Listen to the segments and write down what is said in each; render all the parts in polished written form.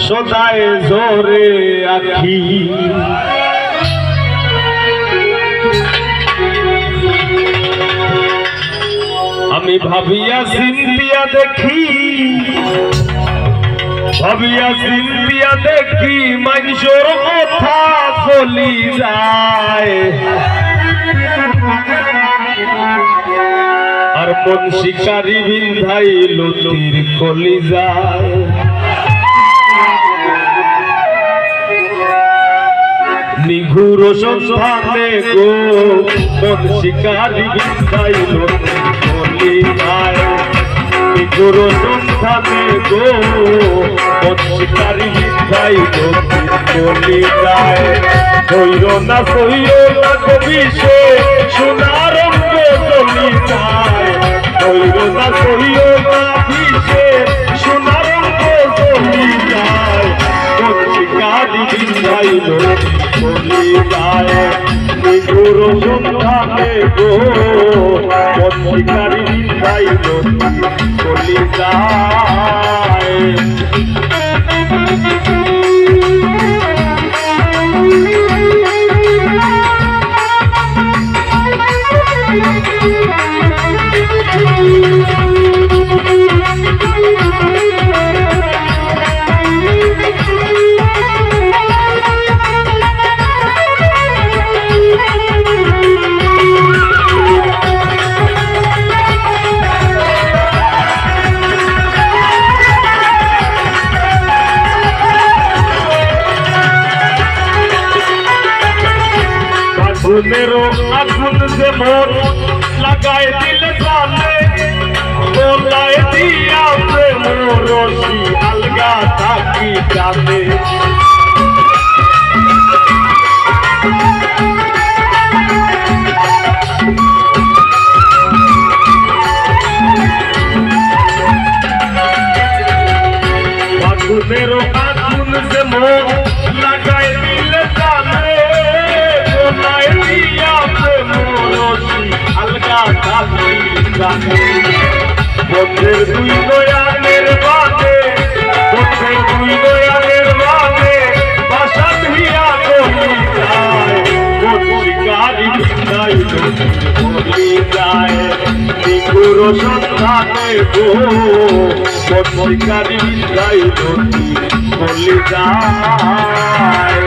সদায় জোরে আখি আমি ভাবিয়া চিন্তিয়া দেখি মানুষের কথা চলি যায় আর মন শিকারি বিন্ধাই লতির কলি যায় নিঘুর সন্ধানে গো মন শিকারি বিন্ধাই লতির কলি যায় নিঘুর সন্ধানে গো মন শিকারি বিন্ধাই লতির কলি যায় সইর না কবি সে সোনার অঙ্গ চলি যায় সইর না কবি সোনার অঙ্গ চলি যায় মন শিকারি বিন্ধাই চলি যায় নিঘুর সন্ধানে গো মন শিকারি বিন্ধাই চলি যায় আগুনেরও আগুন যে মন লাগায় দিলে জানে বলায় দিয়া প্রেম রশি আলগা থাকি জানে আগুনেরও আগুন যে মন লাগায় দিলে জানে বন্ধের দুই নয়ানের বাদে বাসা ধুইয়া চলি যায় শিকারি বিন্ধাই চলি যায় নিঘুর সন্ধানে গো শিকারি বিন্ধাই চলি যায়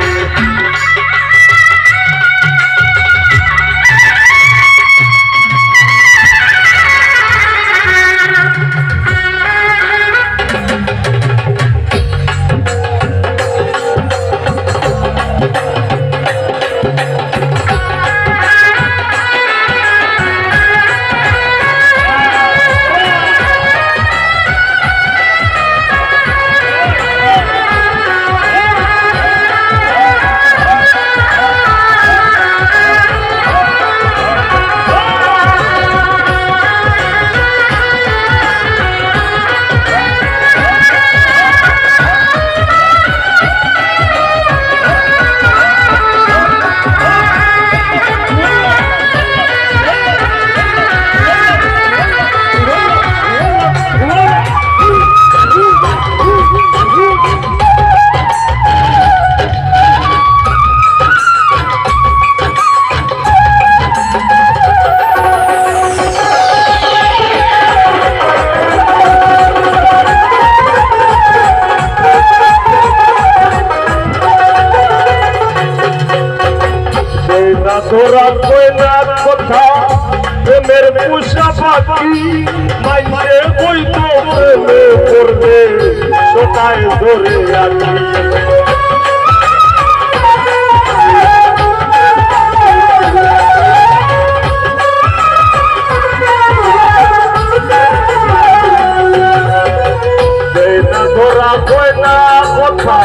তোরা কই না কথা প্রেমের পুষা পাখি মাইরে কই তো প্রেমে করবে সদায় ধরে আছি তোরা কই না কথা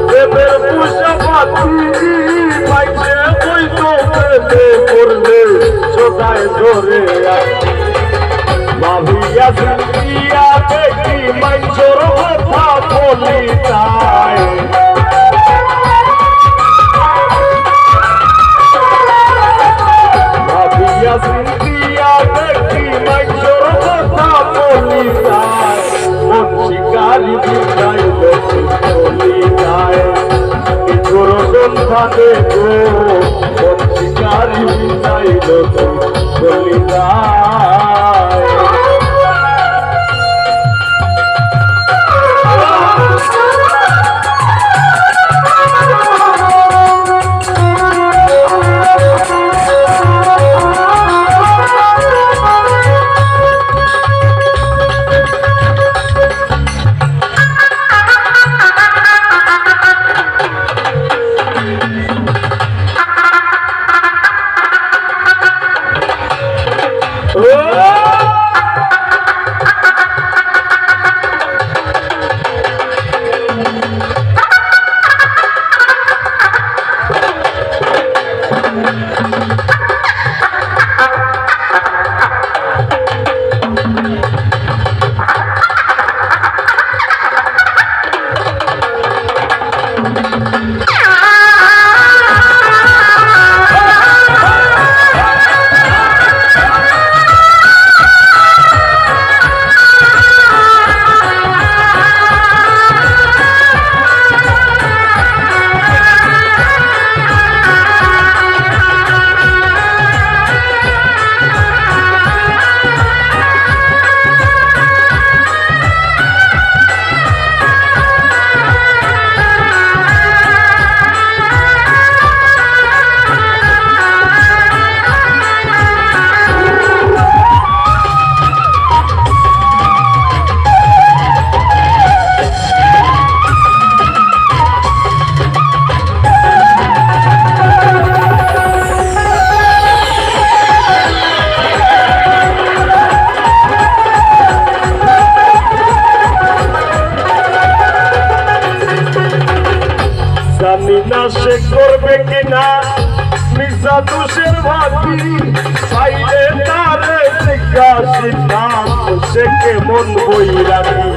প্রেমের পুষা পাখি মাইরে কই তো করবে সদায় ধরে ভাবিয়া চিন্তিয়া দেখি মানুষের কথা বলি যায় ভাবিয়া চিন্তিয়া দেখি মানুষের কথা বলি যায় মন শিকারি বিন্ধাই চলি সাথে গো কোন শিকারি চাইল চলি যায় জানিনা সে করবে কিনা মিশা দোষের ভাতি পাইলে তারে জিজ্ঞাসিতাম সে কেমন বই রাখি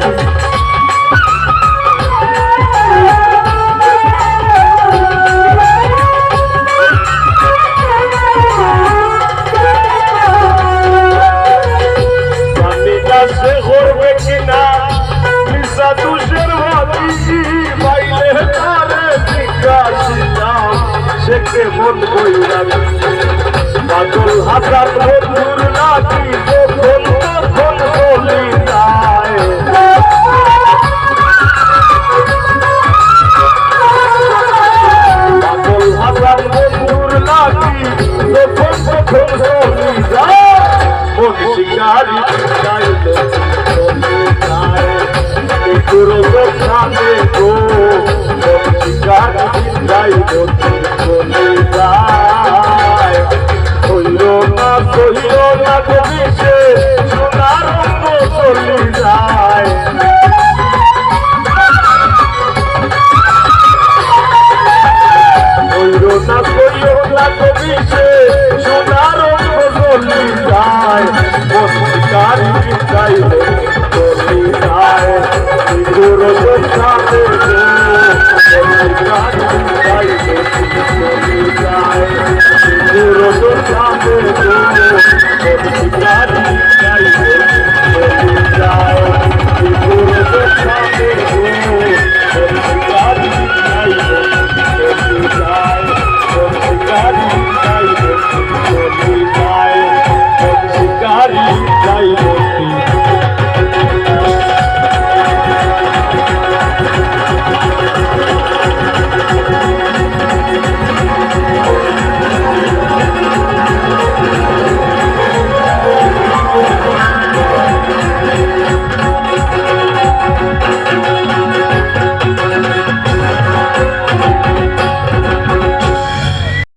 জানিনা সে করবে কিনা মিশা দোষের ভাতি পাইলে তারে সে কেমন বইরাবি পাগল হাজার বন্ধুর নাকি তখন তখন বলি যায় পাগল হাজার বন্ধুর নাকি তখন তখন বলি যায় মন শিকারি চাইল বলি যায় গুরু সামনে গো মন শিকারি চাইল বলি যায় হইল না কবিছে সোনার অঙ্গ চলি যায় হইল না কবিছে সোনার অঙ্গ চলি যায় মন শিকারি চাইল বলি যায় গুরু সামনে গো মন শিকারি চাইল বলি যায়